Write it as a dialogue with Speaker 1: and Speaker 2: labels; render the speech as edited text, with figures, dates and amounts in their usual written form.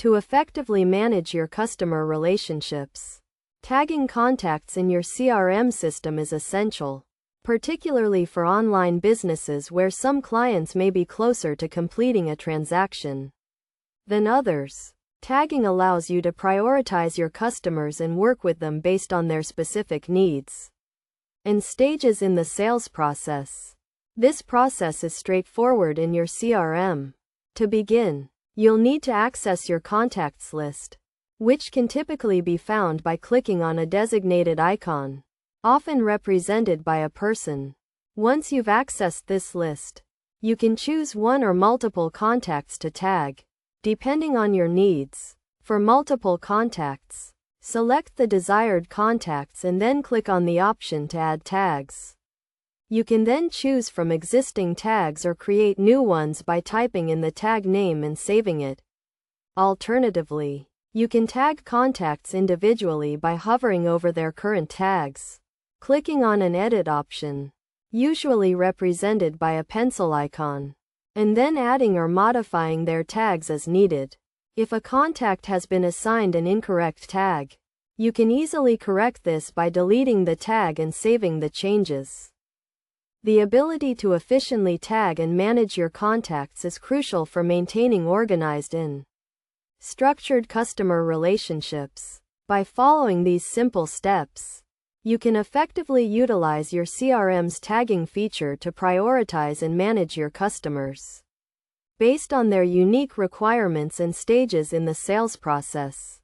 Speaker 1: To effectively manage your customer relationships, tagging contacts in your CRM system is essential, particularly for online businesses where some clients may be closer to completing a transaction than others. Tagging allows you to prioritize your customers and work with them based on their specific needs and stages in the sales process. This process is straightforward in your CRM. To begin, you'll need to access your contacts list, which can typically be found by clicking on a designated icon, often represented by a person. Once you've accessed this list, you can choose one or multiple contacts to tag, depending on your needs. For multiple contacts, select the desired contacts and then click on the option to add tags. You can then choose from existing tags or create new ones by typing in the tag name and saving it. Alternatively, you can tag contacts individually by hovering over their current tags, clicking on an edit option, usually represented by a pencil icon, and then adding or modifying their tags as needed. If a contact has been assigned an incorrect tag, you can easily correct this by deleting the tag and saving the changes. The ability to efficiently tag and manage your contacts is crucial for maintaining organized and structured customer relationships. By following these simple steps, you can effectively utilize your CRM's tagging feature to prioritize and manage your customers based on their unique requirements and stages in the sales process.